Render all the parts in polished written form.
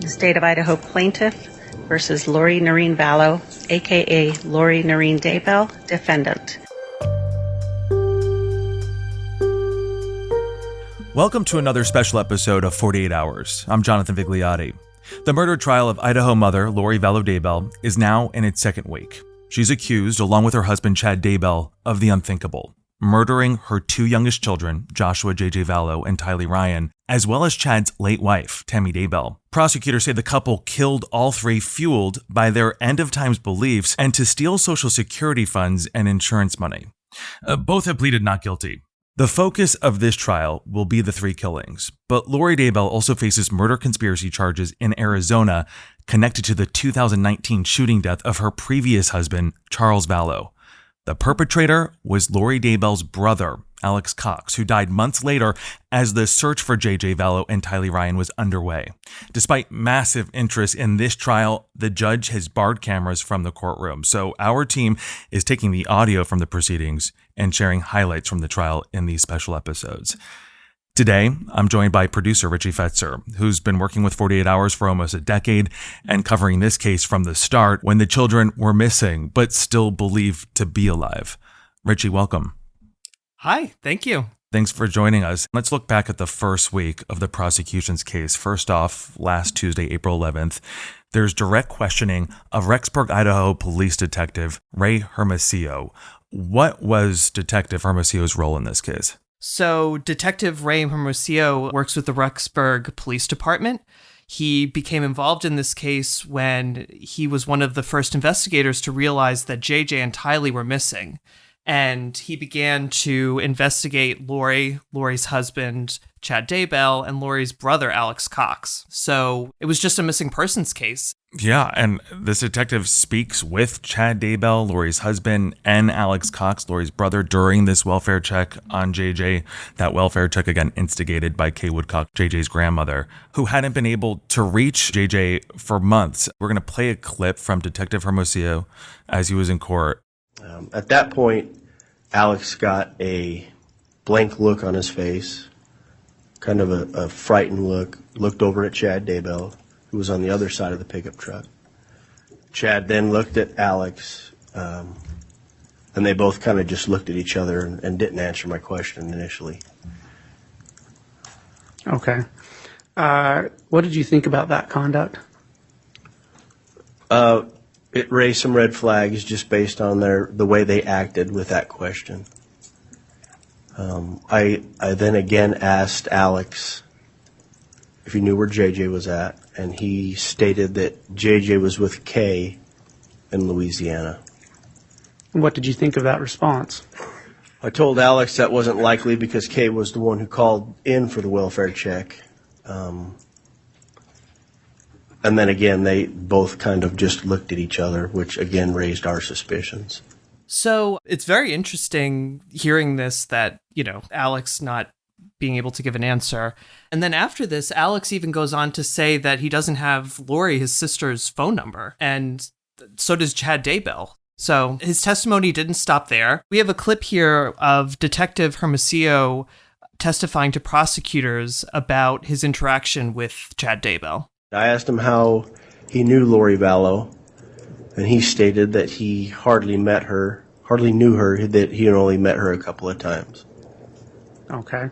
State of Idaho plaintiff versus Lori Vallow, a.k.a. Lori Daybell, defendant. Welcome to another special episode of 48 Hours. I'm Jonathan Vigliotti. The murder trial of Idaho mother Lori Vallow Daybell is now in its second week. She's accused, along with her husband Chad Daybell, of the unthinkable, murdering her two youngest children, Joshua J.J. Vallow and Tylee Ryan, as well as Chad's late wife, Tammy Daybell. Prosecutors say the couple killed all three fueled by their end-of-times beliefs and to steal Social Security funds and insurance money. Both have pleaded not guilty. The focus of this trial will be the three killings, but Lori Daybell also faces murder conspiracy charges in Arizona connected to the 2019 shooting death of her previous husband, Charles Vallow. The perpetrator was Lori Daybell's brother, Alex Cox, who died months later as the search for J.J. Vallow and Tylee Ryan was underway. Despite massive interest in this trial, the judge has barred cameras from the courtroom, so our team is taking the audio from the proceedings and sharing highlights from the trial in these special episodes. Today, I'm joined by producer Richie Fetzer, who's been working with 48 Hours for almost a decade and covering this case from the start when the children were missing but still believed to be alive. Richie, welcome. Hi, thank you. Thanks for joining us. Let's look back at the first week of the prosecution's case. First off, last Tuesday, April 11th, there's direct questioning of Rexburg, Idaho police detective Ray Hermosillo. What was Detective Hermosillo's role in this case? So Detective Ray Hermosillo works with the Rexburg Police Department. He became involved in this case when he was one of the first investigators to realize that JJ and Tylee were missing. And he began to investigate Lori's husband, Chad Daybell, and Lori's brother, Alex Cox. So it was just a missing persons case. Yeah, and this detective speaks with Chad Daybell, Lori's husband, and Alex Cox, Lori's brother, during this welfare check on JJ. That welfare check, again, instigated by Kay Woodcock, JJ's grandmother, who hadn't been able to reach JJ for months. We're going to play a clip from Detective Hermosillo as he was in court. At that point, Alex got a blank look on his face, kind of a frightened look, looked over at Chad Daybell, who was on the other side of the pickup truck. Chad then looked at Alex, and they both kind of just looked at each other and didn't answer my question initially. Okay. What did you think about that conduct? It raised some red flags just based on the way they acted with that question. I then again asked Alex if he knew where JJ was at, and he stated that JJ was with Kay in Louisiana. What did you think of that response? I told Alex that wasn't likely because Kay was the one who called in for the welfare check. And then again, they both kind of just looked at each other, which again raised our suspicions. So it's very interesting hearing this, that, Alex not being able to give an answer. And then after this, Alex even goes on to say that he doesn't have Lori, his sister's, phone number. And so does Chad Daybell. So his testimony didn't stop there. We have a clip here of Detective Hermosillo testifying to prosecutors about his interaction with Chad Daybell. I asked him how he knew Lori Vallow, and he stated that he hardly knew her, that he had only met her a couple of times. Okay.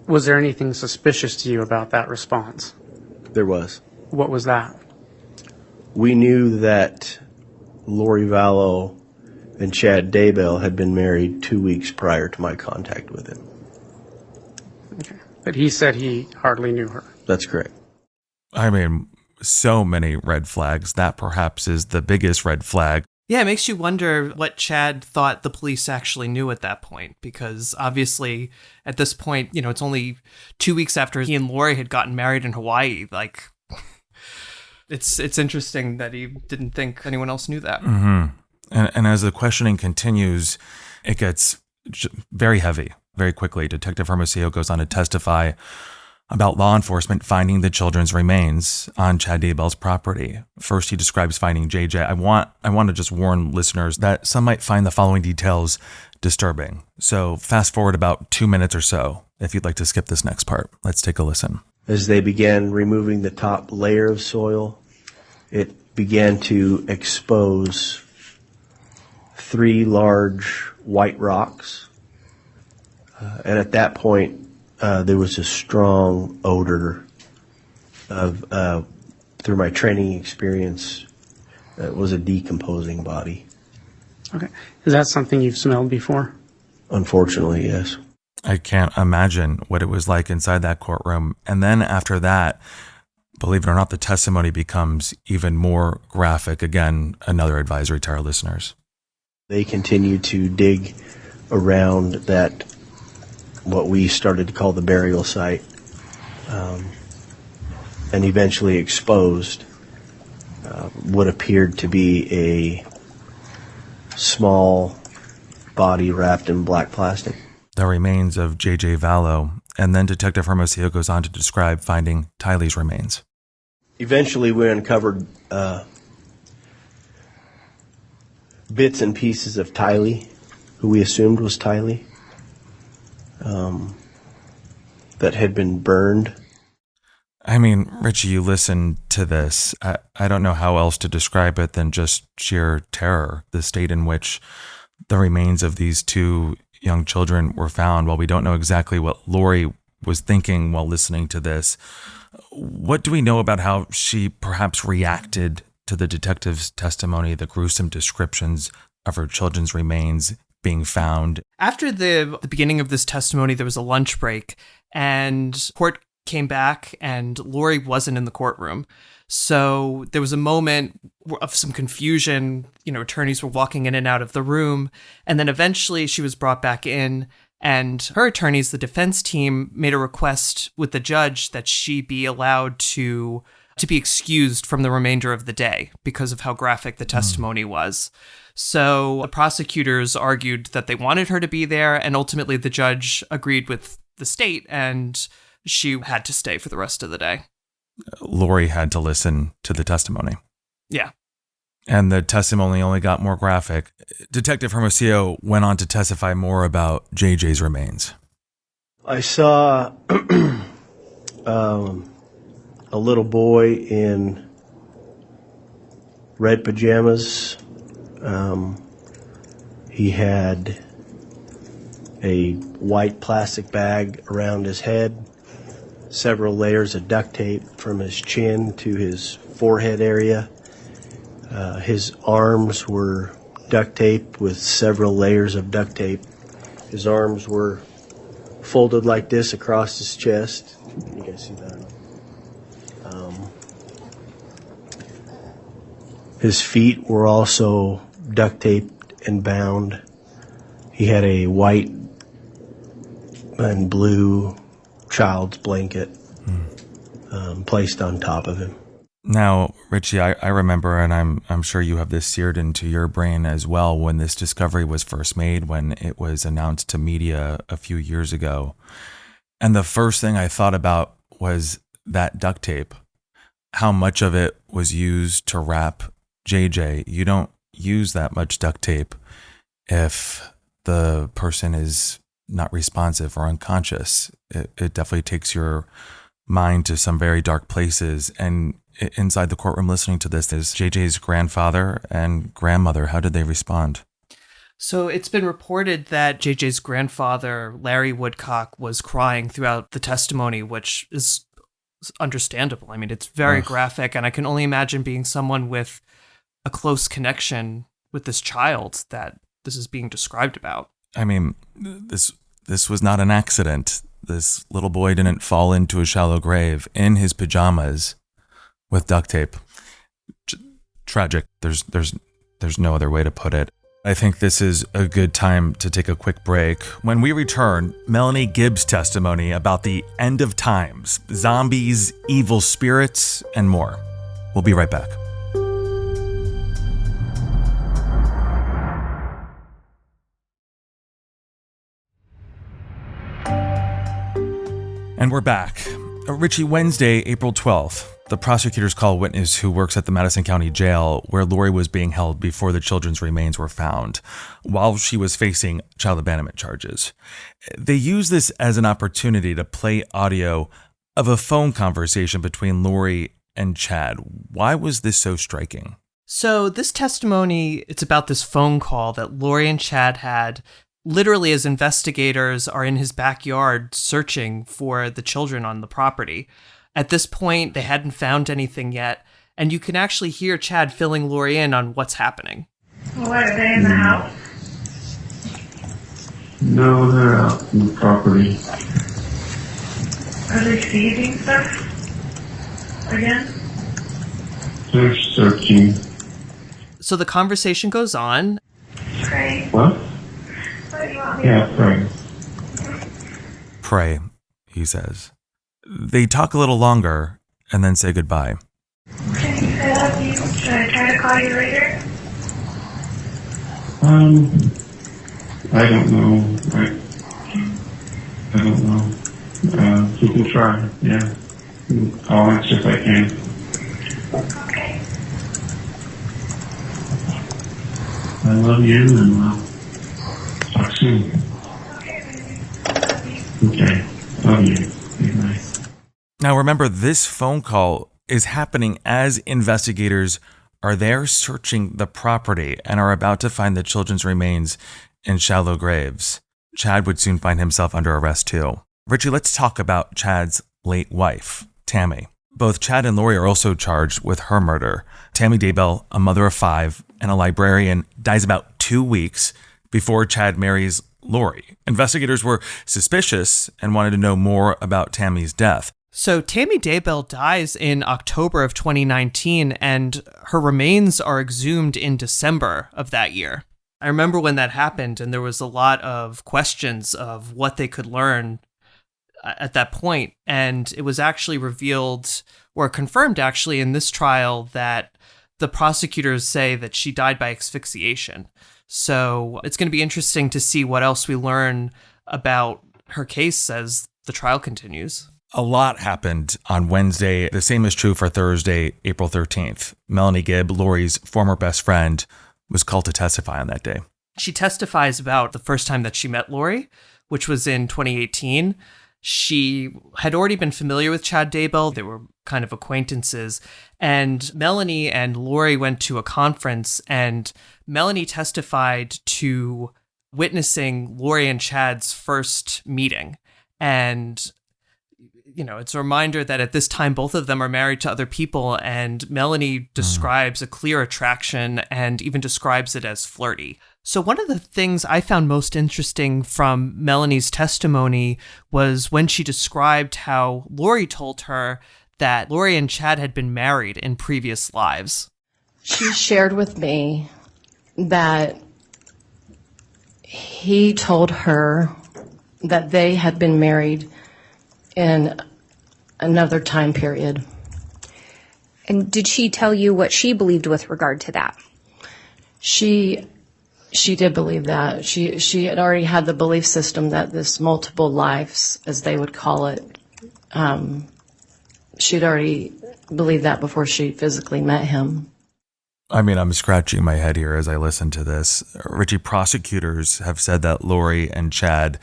Was there anything suspicious to you about that response? There was. What was that? We knew that Lori Vallow and Chad Daybell had been married 2 weeks prior to my contact with him. Okay. But he said he hardly knew her. That's correct. I mean, so many red flags. That perhaps is the biggest red flag. Yeah, it makes you wonder what Chad thought the police actually knew at that point, because obviously at this point, it's only 2 weeks after he and Lori had gotten married in Hawaii. Like, it's interesting that he didn't think anyone else knew that. Mm-hmm. And as the questioning continues, it gets very heavy very quickly. Detective Hermosillo goes on to testify about law enforcement finding the children's remains on Chad Daybell's property. First, he describes finding JJ. I want to just warn listeners that some might find the following details disturbing. So fast forward about 2 minutes or so if you'd like to skip this next part. Let's take a listen. As they began removing the top layer of soil, it began to expose 3 large white rocks. And at that point, there was a strong odor of, through my training experience, it was a decomposing body. Okay. Is that something you've smelled before? Unfortunately, yes. I can't imagine what it was like inside that courtroom. And then after that, believe it or not, the testimony becomes even more graphic. Again, another advisory to our listeners. They continued to dig around that, what we started to call the burial site, and eventually exposed what appeared to be a small body wrapped in black plastic. The remains of J.J. Vallow, and then Detective Hermosillo goes on to describe finding Tylee's remains. Eventually, we uncovered bits and pieces of Tylee, who we assumed was Tylee, that had been burned. I mean, Richie, you listen to this. I don't know how else to describe it than just sheer terror. The state in which the remains of these 2 young children were found. While we don't know exactly what Lori was thinking while listening to this, what do we know about how she perhaps reacted to the detective's testimony, the gruesome descriptions of her children's remains being found? After the beginning of this testimony, there was a lunch break, and court came back, and Lori wasn't in the courtroom. So there was a moment of some confusion. Attorneys were walking in and out of the room, and then eventually she was brought back in, and her attorneys, the defense team, made a request with the judge that she be allowed to be excused from the remainder of the day because of how graphic the testimony was. So the prosecutors argued that they wanted her to be there, and ultimately the judge agreed with the state, and she had to stay for the rest of the day. Lori had to listen to the testimony. Yeah. And the testimony only got more graphic. Detective Hermosillo went on to testify more about JJ's remains. I saw a little boy in red pajamas. He had a white plastic bag around his head, several layers of duct tape from his chin to his forehead area. His arms were duct taped with several layers of duct tape. His arms were folded like this across his chest. Can you guys see that? His feet were also duct taped and bound. He had a white and blue child's blanket placed on top of him. Now, Richie, I remember, and I'm sure you have this seared into your brain as well, when this discovery was first made, when it was announced to media a few years ago. And the first thing I thought about was that duct tape, how much of it was used to wrap JJ. You don't use that much duct tape if the person is not responsive or unconscious. It definitely takes your mind to some very dark places. And inside the courtroom listening to this is JJ's grandfather and grandmother. How did they respond? So it's been reported that JJ's grandfather, Larry Woodcock, was crying throughout the testimony, which is understandable. I mean, it's very graphic, and I can only imagine being someone with a close connection with this child that this is being described about. I mean, this was not an accident. This little boy didn't fall into a shallow grave in his pajamas with duct tape. Tragic. There's no other way to put it. I think this is a good time to take a quick break. When we return, Melanie Gibb's testimony about the end of times, zombies, evil spirits, and more. We'll be right back. And we're back. Richie, Wednesday, April 12th, the prosecutors call a witness who works at the Madison County Jail where Lori was being held before the children's remains were found, while she was facing child abandonment charges. They use this as an opportunity to play audio of a phone conversation between Lori and Chad. Why was this so striking? So this testimony, it's about this phone call that Lori and Chad had literally as investigators are in his backyard searching for the children on the property. At this point, they hadn't found anything yet, and you can actually hear Chad filling Lori in on what's happening. What, are they in the house? No, they're out in the property. Are they seizing stuff? Again? They're searching. So the conversation goes on. Pray. What? What do you want me Yeah, to right. Pray, he says. They talk a little longer and then say goodbye. Can you say I love you? Should I try to call you later? I don't know. I don't know. You can try, yeah. I'll answer if I can. Okay. I love you, and we'll talk soon. Okay, baby. Love you. Okay, love you. Good night. Now remember, this phone call is happening as investigators are there searching the property and are about to find the children's remains in shallow graves. Chad would soon find himself under arrest too. Richie, let's talk about Chad's late wife, Tammy. Both Chad and Lori are also charged with her murder. Tammy Daybell, a mother of 5 and a librarian, dies about 2 weeks before Chad marries Lori. Investigators were suspicious and wanted to know more about Tammy's death. So Tammy Daybell dies in October of 2019, and her remains are exhumed in December of that year. I remember when that happened, and there was a lot of questions of what they could learn at that point. And it was actually revealed, or confirmed actually in this trial, that the prosecutors say that she died by asphyxiation. So it's going to be interesting to see what else we learn about her case as the trial continues. A lot happened on Wednesday. The same is true for Thursday, April 13th. Melanie Gibb, Lori's former best friend, was called to testify on that day. She testifies about the first time that she met Lori, which was in 2018. She had already been familiar with Chad Daybell. They were kind of acquaintances. And Melanie and Lori went to a conference, and Melanie testified to witnessing Lori and Chad's first meeting. And you know, it's a reminder that at this time, both of them are married to other people, and Melanie describes a clear attraction and even describes it as flirty. So one of the things I found most interesting from Melanie's testimony was when she described how Lori told her that Lori and Chad had been married in previous lives. She shared with me that he told her that they had been married in another time period. And did she tell you what she believed with regard to that? She did believe that. She had already had the belief system that this multiple lives, as they would call it, she'd already believed that before she physically met him. I mean, I'm scratching my head here as I listen to this. Richie, prosecutors have said that Lori and Chad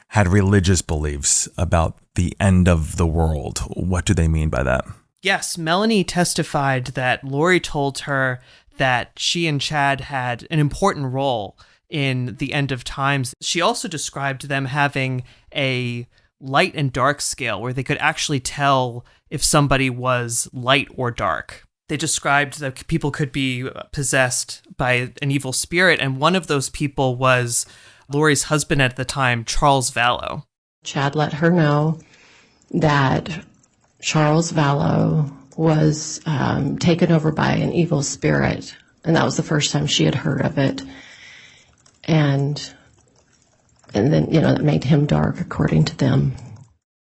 had religious beliefs about the end of the world. What do they mean by that? Yes, Melanie testified that Lori told her that she and Chad had an important role in the end of times. She also described them having a light and dark scale where they could actually tell if somebody was light or dark. They described that people could be possessed by an evil spirit, and one of those people was Lori's husband at the time, Charles Vallow. Chad let her know that Charles Vallow was taken over by an evil spirit, and that was the first time she had heard of it. And then, you know, that made him dark, according to them.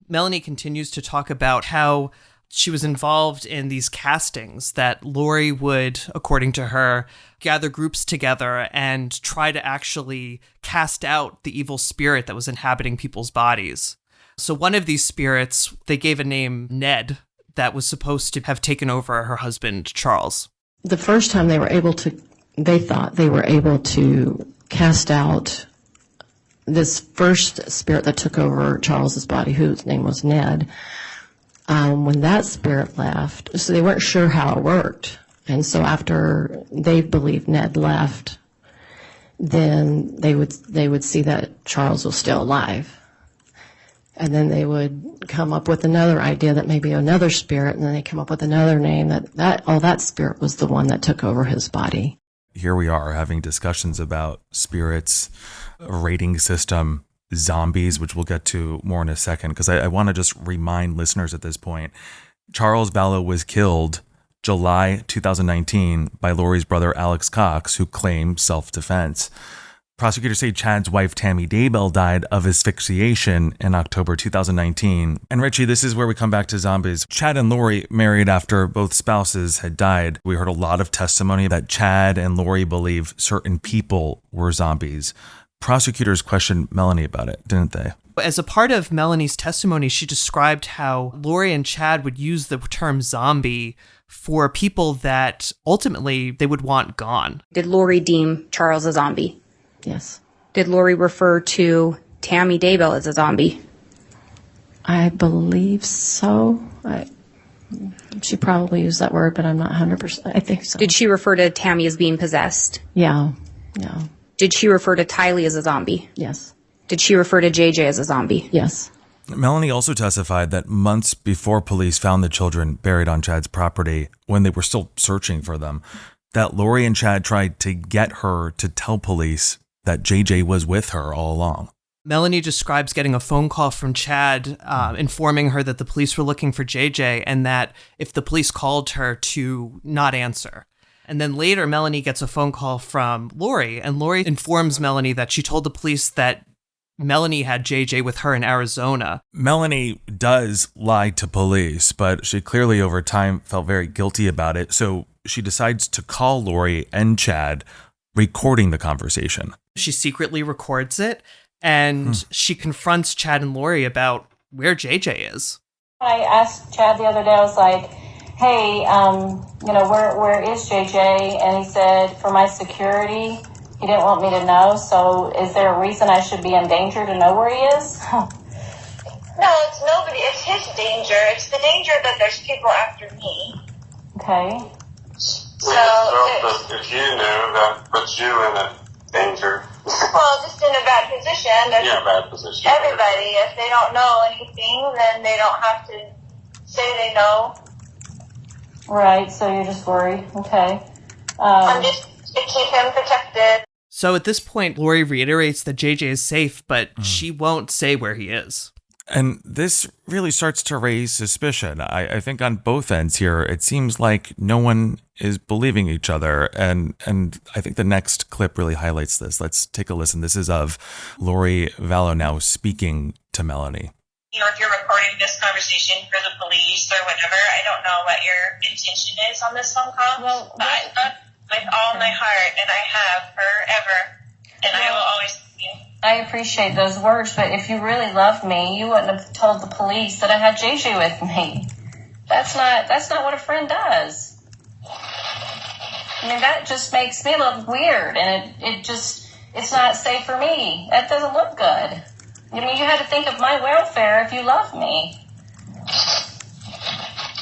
Melanie continues to talk about how she was involved in these castings that Lori would, according to her, gather groups together and try to actually cast out the evil spirit that was inhabiting people's bodies. So one of these spirits, they gave a name, Ned, that was supposed to have taken over her husband, Charles. The first time they thought they were able to cast out this first spirit that took over Charles's body, whose name was Ned. When that spirit left, so they weren't sure how it worked. And so after they believed Ned left, then they would see that Charles was still alive. And then they would come up with another idea that maybe another spirit, and then they come up with another name that spirit was the one that took over his body. Here we are having discussions about spirits, a rating system, zombies, which we'll get to more in a second, because I want to just remind listeners at this point, Charles Vallow was killed July 2019 by Lori's brother Alex Cox, who claimed self-defense. Prosecutors say Chad's wife Tammy Daybell died of asphyxiation in October 2019. And Richie, this is where we come back to zombies. Chad and Lori married after both spouses had died. We heard a lot of testimony that Chad and Lori believe certain people were zombies. Prosecutors questioned Melanie about it, didn't they? As a part of Melanie's testimony, she described how Lori and Chad would use the term zombie for people that ultimately they would want gone. Did Lori deem Charles a zombie? Yes. Did Lori refer to Tammy Daybell as a zombie? I believe so. She probably used that word, but I'm not 100%. I think so. Did she refer to Tammy as being possessed? Yeah. Did she refer to Tylee as a zombie? Yes. Did she refer to JJ as a zombie? Yes. Melanie also testified that months before police found the children buried on Chad's property, when they were still searching for them, that Lori and Chad tried to get her to tell police that JJ was with her all along. Melanie describes getting a phone call from Chad informing her that the police were looking for JJ and that if the police called her to not answer. And then later, Melanie gets a phone call from Lori, and Lori informs Melanie that she told the police that Melanie had JJ with her in Arizona. Melanie does lie to police, but she clearly over time felt very guilty about it. So she decides to call Lori and Chad, recording the conversation. She secretly records it, and she confronts Chad and Lori about where JJ is. I asked Chad the other day, I was like, hey, where is JJ? And he said, for my security, he didn't want me to know. So is there a reason I should be in danger to know where he is? No, it's nobody. It's his danger. It's the danger that there's people after me. Okay. So if you knew, that puts you in a danger. Well, just in a bad position. Bad position. Everybody, if they don't know anything, then they don't have to say they know. Right, so you're just worried. Okay. I'm just to keep him protected. So at this point, Lori reiterates that JJ is safe, but she won't say where he is. And this really starts to raise suspicion. I think on both ends here, it seems like no one is believing each other. And I think the next clip really highlights this. Let's take a listen. This is of Lori Vallow now speaking to Melanie. If you're recording this conversation for the police or whatever, I don't know what your intention is on this phone call. Well, but I love with all my heart, and I have forever, and I will always love you. I appreciate those words, but if you really loved me, you wouldn't have told the police that I had JJ with me. That's not what a friend does. I mean, that just makes me look weird, and it's not safe for me. That doesn't look good. I mean, you had to think of my welfare if you love me.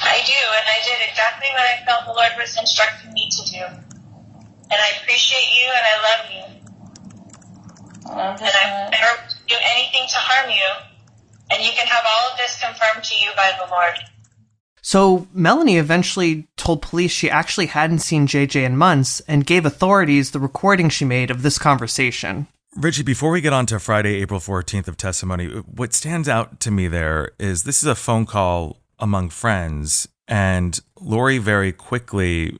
I do, and I did exactly what I felt the Lord was instructing me to do. And I appreciate you, and I love you. And I've never do anything to harm you. And you can have all of this confirmed to you by the Lord. So Melanie eventually told police she actually hadn't seen JJ in months and gave authorities the recording she made of this conversation. Richie, before we get on to Friday, April 14th of testimony, what stands out to me there is this is a phone call among friends, and Lori very quickly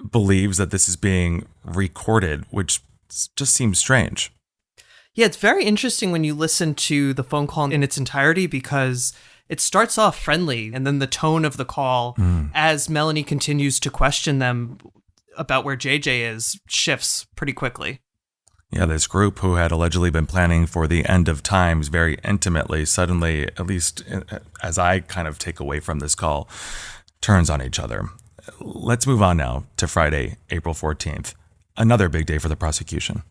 believes that this is being recorded, which just seems strange. Yeah, it's very interesting when you listen to the phone call in its entirety because it starts off friendly, and then the tone of the call, as Melanie continues to question them about where JJ is, shifts pretty quickly. Yeah, this group who had allegedly been planning for the end of times very intimately suddenly, at least as I kind of take away from this call, turns on each other. Let's move on now to Friday, April 14th, another big day for the prosecution.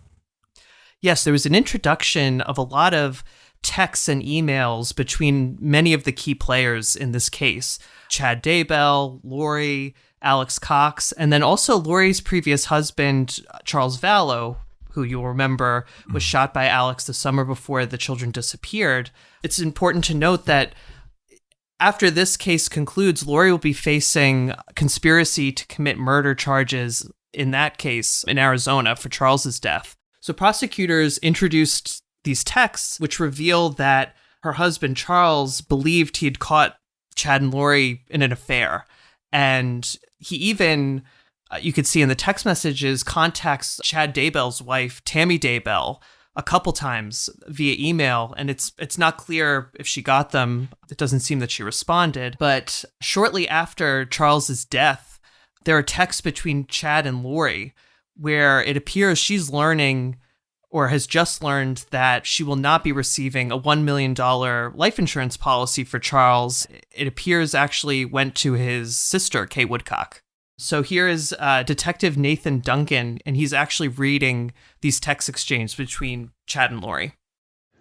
Yes, there was an introduction of a lot of texts and emails between many of the key players in this case. Chad Daybell, Lori, Alex Cox, and then also Lori's previous husband, Charles Vallow, who you'll remember was shot by Alex the summer before the children disappeared. It's important to note that after this case concludes, Lori will be facing conspiracy to commit murder charges in that case in Arizona for Charles's death. So prosecutors introduced these texts, which reveal that her husband, Charles, believed he had caught Chad and Lori in an affair. And he even, you could see in the text messages, contacts Chad Daybell's wife, Tammy Daybell, a couple times via email. And it's not clear if she got them. It doesn't seem that she responded. But shortly after Charles's death, there are texts between Chad and Lori where it appears she's learning or has just learned that she will not be receiving a $1 million life insurance policy for Charles. It appears actually went to his sister, Kay Woodcock. So here is Detective Nathan Duncan, and he's actually reading these text exchanges between Chad and Lori.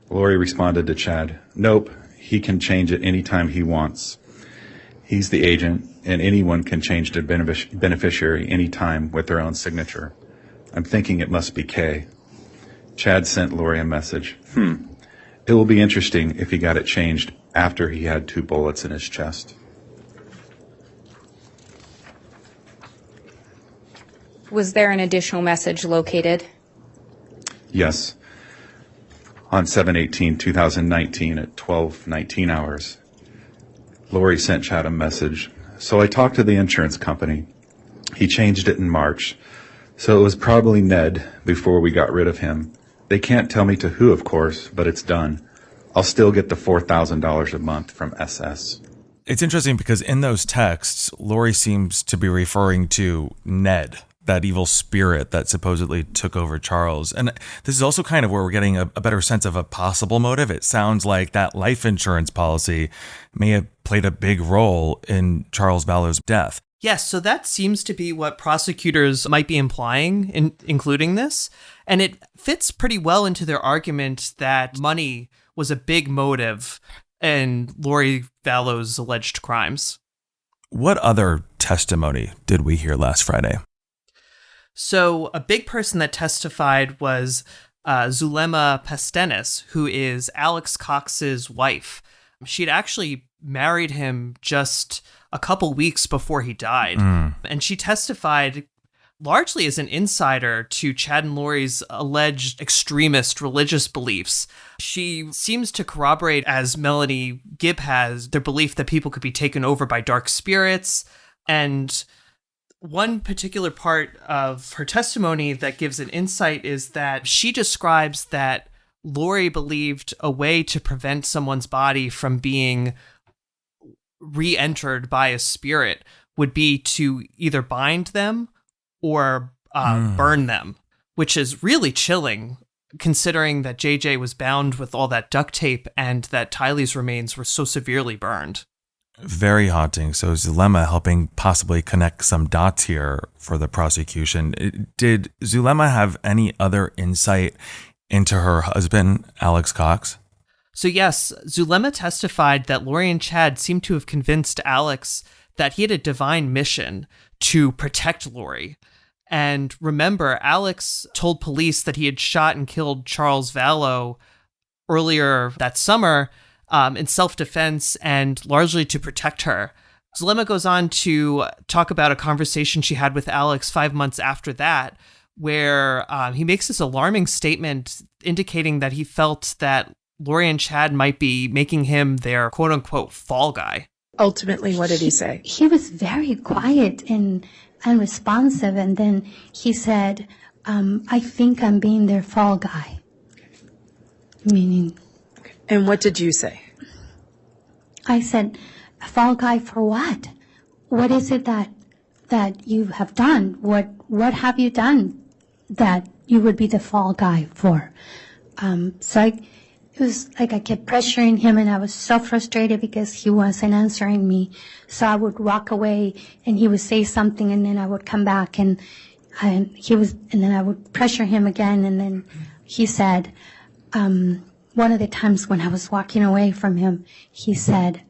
Lori responded to Chad, "Nope, he can change it anytime he wants. He's the agent, and anyone can change the beneficiary anytime with their own signature. I'm thinking it must be Kay." Chad sent Lori a message. It will be interesting if he got it changed after he had 2 bullets in his chest. Was there an additional message located? Yes. On 7/18/2019 at 12:19 hours, Lori sent Chad a message. "So I talked to the insurance company. He changed it in March. So it was probably Ned before we got rid of him. They can't tell me to who, of course, but it's done. I'll still get the $4,000 a month from SS." It's interesting because in those texts, Lori seems to be referring to Ned, that evil spirit that supposedly took over Charles. And this is also kind of where we're getting a better sense of a possible motive. It sounds like that life insurance policy may have played a big role in Charles Vallow's death. Yes, so that seems to be what prosecutors might be implying in including this. And it fits pretty well into their argument that money was a big motive in Lori Vallow's alleged crimes. What other testimony did we hear last Friday? So a big person that testified was Zulema Pastenis, who is Alex Cox's wife. She'd actually married him just a couple weeks before he died. And she testified largely as an insider to Chad and Lori's alleged extremist religious beliefs. She seems to corroborate, as Melanie Gibb has, their belief that people could be taken over by dark spirits. And one particular part of her testimony that gives an insight is that she describes that Lori believed a way to prevent someone's body from being re-entered by a spirit would be to either bind them or burn them, which is really chilling considering that JJ was bound with all that duct tape and that Tylee's remains were so severely burned. Very haunting. So Zulema helping possibly connect some dots here for the prosecution. Did Zulema have any other insight into her husband, Alex Cox? So yes, Zulema testified that Lori and Chad seemed to have convinced Alex that he had a divine mission to protect Lori. And remember, Alex told police that he had shot and killed Charles Vallow earlier that summer in self-defense and largely to protect her. Zulema goes on to talk about a conversation she had with Alex 5 months after that, where he makes this alarming statement indicating that he felt that Lori and Chad might be making him their quote-unquote fall guy. Ultimately, what did he say? He was very quiet and unresponsive, and then he said, I think I'm being their fall guy. Meaning... And what did you say? I said, fall guy for what? What is it that you have done? What have you done that you would be the fall guy for. It was like I kept pressuring him, and I was so frustrated because he wasn't answering me. So I would walk away, and he would say something, and then I would come back, and then I would pressure him again, and then he said, one of the times when I was walking away from him, he said,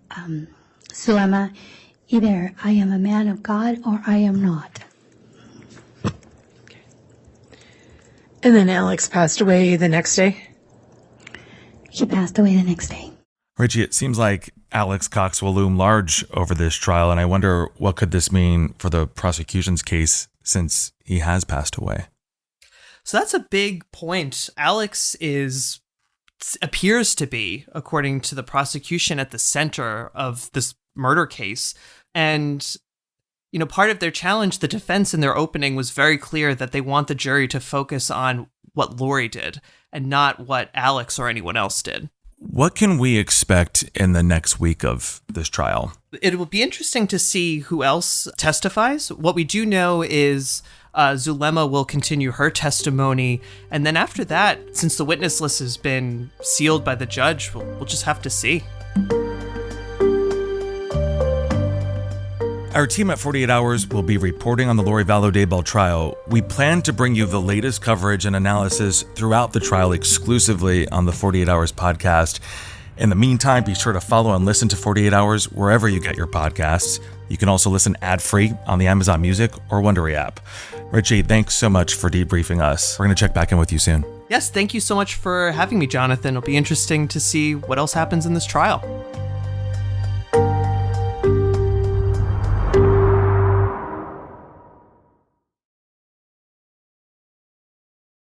Sulema, either I am a man of God or I am not. And then Alex passed away the next day? He passed away the next day. Richie, it seems like Alex Cox will loom large over this trial, and I wonder what could this mean for the prosecution's case since he has passed away. So that's a big point. Alex appears to be, according to the prosecution, at the center of this murder case. And, part of their challenge, the defense in their opening was very clear that they want the jury to focus on what Lori did and not what Alex or anyone else did. What can we expect in the next week of this trial? It will be interesting to see who else testifies. What we do know is Zulema will continue her testimony. And then after that, since the witness list has been sealed by the judge, we'll just have to see. Our team at 48 Hours will be reporting on the Lori Vallow Daybell trial. We plan to bring you the latest coverage and analysis throughout the trial exclusively on the 48 Hours podcast. In the meantime, be sure to follow and listen to 48 Hours wherever you get your podcasts. You can also listen ad-free on the Amazon Music or Wondery app. Richie, thanks so much for debriefing us. We're going to check back in with you soon. Yes, thank you so much for having me, Jonathan. It'll be interesting to see what else happens in this trial.